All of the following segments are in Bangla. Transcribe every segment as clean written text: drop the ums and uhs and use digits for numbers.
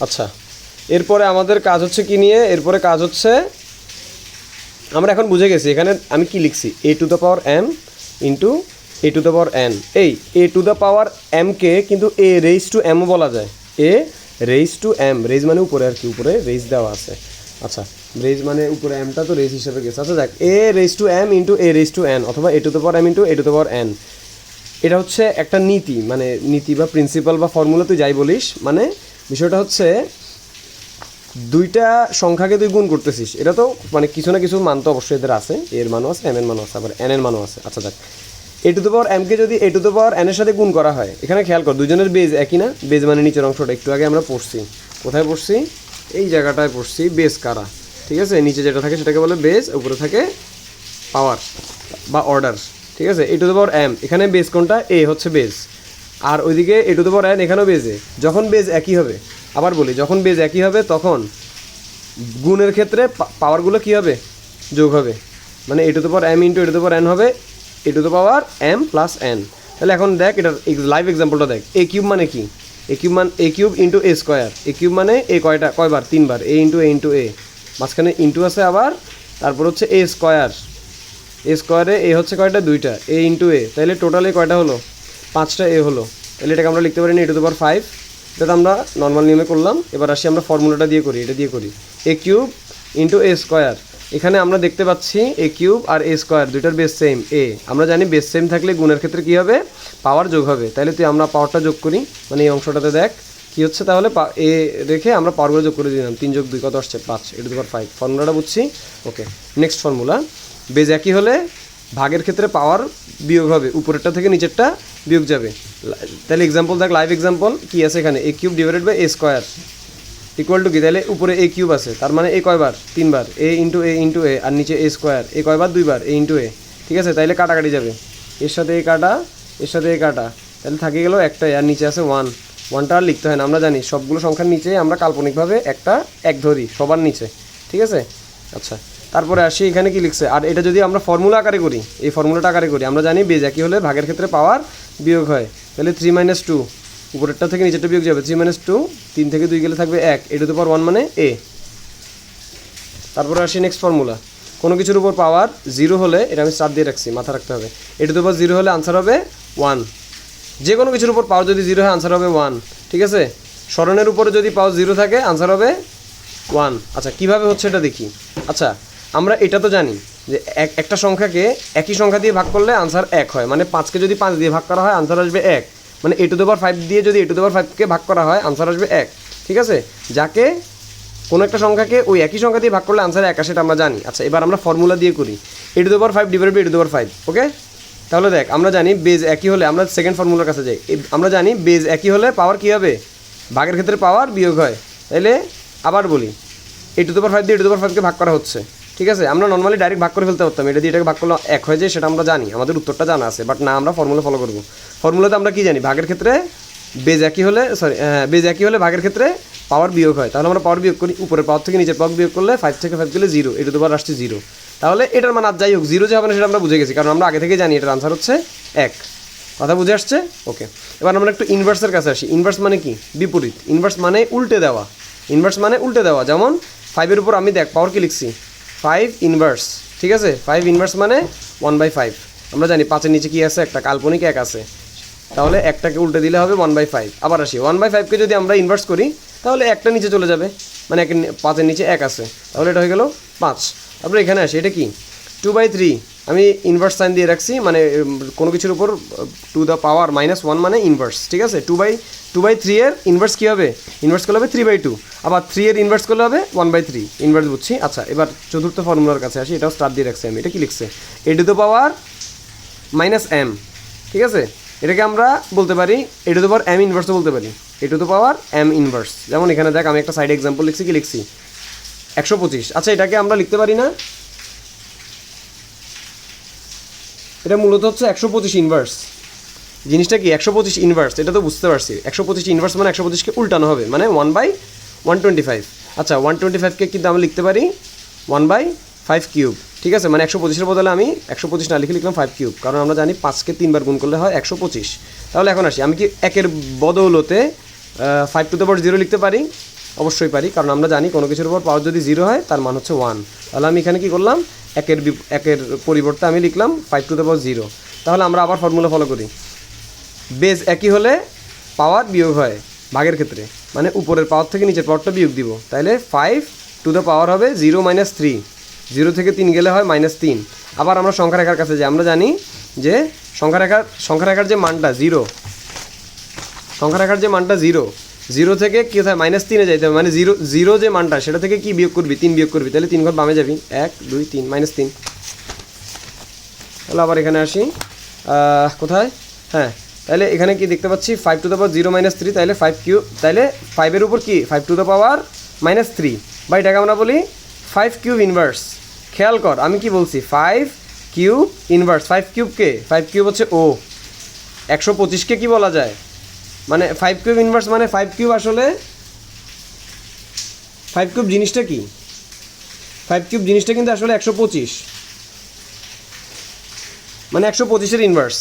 আচ্ছা, এরপরে আমাদের কাজ হচ্ছে কি নিয়ে? এরপরে কাজ হচ্ছে আমরা এখন বুঝে গেছি এখানে আমি কি লিখছি, A to the power M into A to the power N. এই এ টু দ্য পাওয়ার এমকে কিন্তু এ রেইজ টু এমও বলা যায়, এ রেইজ টু এম, রেইজ মানে উপরে আর কি, উপরে রেইজ দেওয়া আছে। আচ্ছা, রেইজ মানে উপরে এমটা তো রেইজ হিসেবে গেছে। আচ্ছা দেখ, A raise to M into A raise to N অথবা A to the power M into A to the power N, এটা হচ্ছে একটা নীতি, মানে নীতি বা প্রিন্সিপাল বা ফর্মুলা তুই যাই বলিস, মানে বিষয়টা হচ্ছে দুইটা সংখ্যাকে তুই গুণ করতেছিস, এটা তো মানে কিছু না কিছু মান তো অবশ্যই এদের আছে, এর মানও আছে, এম এর মানও আছে, আবার এন এর মানও আছে। আচ্ছা দেখ, এ টু দ্য পাওয়ার এমকে যদি এ টু দ্য পাওয়ার এন এর সাথে গুণ করা হয়, এখানে খেয়াল কর দুজনের বেজ একই না, বেজ মানে নিচের অংশটা একটু আগে আমরা পড়ছি, কোথায় পড়ছি? এই জায়গাটায় পড়ছি, বেজ কারা, ঠিক আছে? নিচে যেটা থাকে সেটাকে বলে বেজ, উপরে থাকে পাওয়ার বা অর্ডার, ঠিক আছে? এ টু দ্য পাওয়ার এম, এখানে বেজ কোনটা? এ হচ্ছে বেজ, আর ওইদিকে এ টু দ্য পাওয়ার এন এখানেও বেজে। যখন বেজ একই হবে, আবার বলি, যখন বেজ একই হবে তখন গুণের ক্ষেত্রে পাওয়ারগুলো কী হবে? যোগ হবে, মানে A to the power M into A to the power N হবে A to the power M plus N. তাহলে এখন দেখ এটার লাইভ এক্সাম্পলটা দেখ, এ কিউব মানে কি? এ কিউব মানে এ কিউব ইন্টু এ স্কোয়ার, এ কিউব মানে এ কয়বার? 3বার, এ ইন্টু এ, মাঝখানে ইন্টু আছে আবার, তারপর হচ্ছে এ স্কোয়ার, এ স্কোয়ারে এ হচ্ছে কয়টা? 2টা, এ ইন্টু এ, তাহলে টোটালে কয়টা হলো? 5টা এ হলো। তাহলে এটাকে আমরা লিখতে পারি না এ টু দ্য পাওয়ার 5, এটা আমরা নর্মাল নিয়মে করলাম। এবার আসি আমরা ফর্মুলাটা দিয়ে করি, এটা দিয়ে করি, এ কিউব ইন্টু এ স্কোয়ার। এখানে আমরা দেখতে পাচ্ছি এ কিউব আর এ স্কোয়ার দুইটার বেস সেম, এ, আমরা জানি বেস সেম থাকলে গুণের ক্ষেত্রে কী হবে? পাওয়ার যোগ হবে। তাহলে তুই আমরা পাওয়ারটা যোগ করি, মানে এই অংশটাতে দেখ কী হচ্ছে, তাহলে এ রেখে আমরা পাওয়ারগুলো যোগ করে দিলাম, 3 যোগ 2 কত আসছে? 5, এ টু দ্য পাওয়ার 5। ফর্মুলাটা বুঝছি, ওকে। নেক্সট ফর্মুলা, বেজ একই হলে ভাগের ক্ষেত্রে পাওয়ার বিয়োগ হবে, উপরেরটা থেকে নিচেরটা বিয়োগ যাবে। তাহলে এক্সাম্পল দেখ, লাইভ এক্সাম্পল কী আছে এখানে, A cube divided by A square equal to কি? তাহলে উপরে এ কিউব আছে, তার মানে এ কয়বার? 3বার, এ ইন্টু এ, আর নিচে এ স্কোয়ার, এ কয়বার? 2বার, এ ইন্টু এ, ঠিক আছে? তাইলে কাটাকাটি যাবে, এর সাথে এ কাটা, এর সাথে এ কাটা, তাহলে থাকে গেল একটাই, আর নিচে আছে 1টা আর লিখতে হয় না, আমরা জানি সবগুলো সংখ্যার নিচে আমরা কাল্পনিকভাবে একটা এক ধরি সবার নিচে, ঠিক আছে? আচ্ছা, তারপরে আসি এখানে কি লিখছে, আর এটা যদি আমরা ফর্মুলা আকারে করি, এই ফর্মুলাটা আকারে করি, আমরা জানি বেজ একই হলে ভাগের ক্ষেত্রে পাওয়ার বিয়োগ হয়। তাহলে 3 - 2, উপরেরটা থেকে নিচেরটা বিয়োগ যাবে, 3 - 2, 3 থেকে 2 গেলে থাকবে 1, এ টু দ্য পাওয়ার 1 মানে এ। তারপরে আসি নেক্সট ফর্মুলা, কোনো কিছুর উপর পাওয়ার 0 হলে, এটা আমি স্টার দিয়ে রাখছি, মাথা রাখতে হবে, এ টু দ্য পাওয়ার 0 হলে আনসার হবে 1। যে কোনো কিছুর উপর পাওয়ার যদি 0 হয় আনসার হবে 1, ঠিক আছে? স্মরণের উপরে যদি পাওয়ার 0 থাকে আনসার হবে 1। আচ্ছা, কীভাবে হচ্ছে এটা দেখি। আচ্ছা, আমরা এটা তো জানি যে একটা সংখ্যাকে একই সংখ্যা দিয়ে ভাগ করলে আনসার 1 হয়, মানে 5কে যদি 5 দিয়ে ভাগ করা হয় আনসার আসবে 1, মানে এ টু দ্য পাওয়ার 5 দিয়ে যদি এ টু দ্য পাওয়ার 5কে ভাগ করা হয় আনসার আসবে 1, ঠিক আছে? যাকে কোনো একটা সংখ্যাকে ওই একই সংখ্যা দিয়ে ভাগ করলে আনসার 1 আসে, এটা আমরা জানি। আচ্ছা, এবার আমরা ফর্মুলা দিয়ে করি, A to the power 5 divided by A to the power 5, okay? তাহলে দেখ, আমরা জানি বেজ একই হলে, আমরা সেকেন্ড ফর্মুলার কাছে যাই, আমরা জানি বেজ একই হলে পাওয়ার কী হবে? ভাগের ক্ষেত্রে পাওয়ার বিয়োগ হয়। তাহলে আবার বলি, এ টু দ্য পাওয়ার 5 দিয়ে এ টু দ্য পাওয়ার 5কে ভাগ করা হচ্ছে, ঠিক আছে? আমরা নর্মালি ডাইরেক্ট ভাগ করে ফেলতে পারতাম, এটা দিয়ে এটাকে ভাগ করলে 1 হয়ে যায়, সেটা আমরা জানি, আমাদের উত্তরটা জানা আছে, বাট না, আমরা ফর্মুলা ফলো করবো। ফর্মুলাতে আমরা কি জানি? ভাগের ক্ষেত্রে বেজ একই হলে, বেজ একই হলে ভাগের ক্ষেত্রে পাওয়ার বিয়োগ হয়, তাহলে আমরা পাওয়ার বিয়োগ করি, উপরের পাওয়ার থেকে নিচের পাওয়ার বিয়োগ করলে 5 থেকে 5 গেলে 0, এ টু দ্য পাওয়ার আসছে 0। তাহলে এটার মান আর যাই হোক 0 যে হবে না সেটা আমরা বুঝে গেছি, কারণ আমরা আগে থেকে জানি এটার আনসার হচ্ছে 1। কথা বুঝে আসছে? ওকে। এবার আমরা একটু ইনভার্সের কাছে আসি। ইনভার্স মানে কি? বিপরীত। ইনভার্স মানে উল্টে দেওয়া, ইনভার্স মানে উল্টে দেওয়া। যেমন 5-এর উপর আমি দেখ পাওয়ার কি লিখছি? 5 ইনভার্স, ঠিক আছে? 5 ইনভার্স মানে 1/5। আমরা জানি 5-এর নিচে কি আছে? একটা কাল্পনিক 1 আছে, তাহলে একটাকে উল্টে দিলে হবে 1/5। আবার আসি 1/5কে যদি আমরা ইনভার্স করি তাহলে একটা নিচে চলে যাবে, মানে 5-এর নিচে 1 আছে, তাহলে এটা হয়ে গেল 5। তারপরে এখানে আসি, এটা কি? 2/3 আমি ইনভার্স সাইন দিয়ে রাখছি, মানে কোনো কিছুর উপর টু দ্য পাওয়ার -1 মানে ইনভার্স, ঠিক আছে? 2/3 এর ইনভার্স কী হবে? ইনভার্স করলে হবে 3/2, আবার 3 এর ইনভার্স করলে হবে 1/3, ইনভার্স বুঝছি। আচ্ছা, এবার চতুর্থ ফর্মুলার কাছে আসি, এটাও স্টার দিয়ে রাখছি আমি। এটা কি লিখছে? A to the power -m, ঠিক আছে? এটাকে আমরা বলতে পারি A to the power m ইনভার্সও বলতে পারি, A to the power m inverse. যেমন এখানে দেখ, আমি একটা সাইড এক্সাম্পল লিখছি, কি লিখছি? 125। আচ্ছা, এটাকে আমরা লিখতে পারি না, এটা মূলত হচ্ছে 125 ইনভার্স। জিনিসটা কি? 125 ইনভার্স, এটা তো বুঝতে পারছি। 125 ইনভার্স মানে 125কে উল্টানো হবে, মানে 1/125। আচ্ছা, 125কে কিন্তু আমরা লিখতে পারি 1/5 কিউব, ঠিক আছে? মানে 125-এর বদলে আমি 125 না লিখে লিখলাম 5 কিউব, কারণ আমরা জানি 5কে 3বার গুণ করলে হয় 125। তাহলে এখন আসি, আমি কি 1-এর বদৌলতে 5 টু দ্য পাওয়ার 0 লিখতে পারি? অবশ্যই পারি, কারণ আমরা জানি কোনো কিছুর উপর পাওয়ার যদি 0 হয় তার মান হচ্ছে 1। তাহলে আমি এখানে কি করলাম, একের পরিবর্তে আমি লিখলাম 5 টু দ্য পাওয়ার 0। তাহলে আমরা আবার ফর্মুলা ফলো করি। বেজ একই হলে পাওয়ার বিয়োগ হয় ভাগের ক্ষেত্রে, মানে উপরের পাওয়ার থেকে নিচের পাওয়ারটা বিয়োগ দিব। তাইলে 5 টু দ্য পাওয়ার হবে 0 - 3, 0 থেকে 3 গেলে হয় -3। আবার আমরা সংখ্যা রেখার কাছে যাই, আমরা জানি যে সংখ্যা রেখার যে মানটা 0, সংখ্যা রেখার যে মানটা 0 থেকে কী হয় -3-এ যাইতে হবে, মানে 0 যে মানটা সেটা থেকে কি বিয়োগ করবি, 3 বিয়োগ করবি, তাহলে 3 ঘর বামে যাবি, 1 2 3 -3। তাহলে আবার এখানে আসি, কোথায়, হ্যাঁ, তাহলে এখানে কি দেখতে পাচ্ছি 5 টু দ্য পাওয়ার 0 - 3, তাহলে 5 কিউব, তাহলে 5-এর উপর কি 5 টু দ্য পাওয়ার -3, বা এটাকে আমরা বলি 5 কিউব ইনভার্স। খেয়াল কর আমি কি বলছি, 5 কিউব ইনভার্স। 5 কিউবকে, 5 কিউব হচ্ছে 125কে কি বলা যায়, মানে 5 কিউব ইনভার্স মানে 5 কিউব আসলে 5 কিউব জিনিসটা কি, 5 কিউব জিনিসটা কিন্তু আসলে 125, মানে 125-এর ইনভার্স,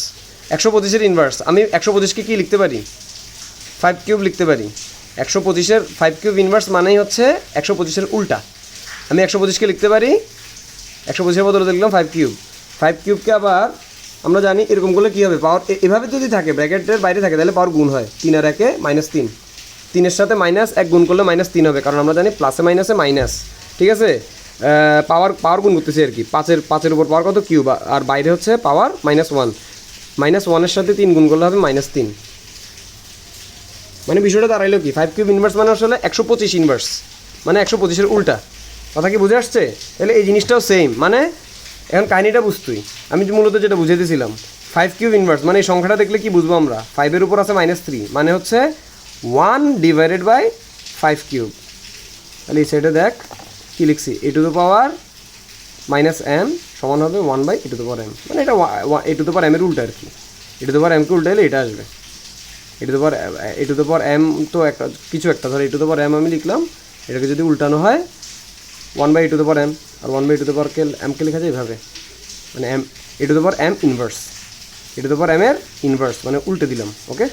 125-এর ইনভার্স। আমি 125কে কি লিখতে পারি, 5 কিউব লিখতে পারি। 125-এর 5 কিউব ইনভার্স মানেই হচ্ছে 125-এর উল্টা। আমি 125কে লিখতে পারি, 125-এর বদলে লিখলাম 5 কিউব। 5 কিউবকে আবার আমরা জানি এরকম করলে কী হবে, পাওয়ার এভাবে যদি থাকে ব্র্যাকেটের বাইরে থাকে তাহলে পাওয়ার গুণ হয়, 3 আর 1-এ -3, 3-এর সাথে -1 গুণ করলে -3 হবে, কারণ আমরা জানি প্লাসে মাইনাসে মাইনাস, ঠিক আছে। পাওয়ার গুণ করতেছি আর কি, 5-এর উপর পাওয়ার কত কিউব, আর বাইরে হচ্ছে পাওয়ার -1, -1-এর সাথে 3 গুণ করলে হবে -3। মানে বিষয়টা দাঁড়াইলো কি, 5 কিউব ইনভার্স মানে আসলে 125 ইনভার্স, মানে 125-এর উল্টা। কথা কি বুঝে আসছে? তাহলে এই জিনিসটাও সেম, মানে এখন কাহিনিটা বুঝতুই, আমি মূলত যেটা বুঝাইতেছিলাম 5 কিউব ইনভার্স মানে এই সংখ্যাটা দেখলে কি বুঝবো আমরা, 5-এর উপর আছে -3 মানে হচ্ছে 1/5 কিউব। তাহলে এই সাইডে দেখ কী লিখছি, a to the power -m সমান হবে 1/a to the power m, মানে এটা a to the power m এর উল্টা আর কি। a to the power m কে উল্টাইলে এটা আসবে, a to the power m তো একটা কিছু একটা, ধর a to the power m আমি লিখলাম, এটাকে যদি উল্টানো হয় 1/a to the power m, আর 1/a to the power m কে লেখা যায় এভাবে, মানে a to the power m inverse, a to the power m এর ইনভার্স মানে উল্টে দিলাম, ওকে।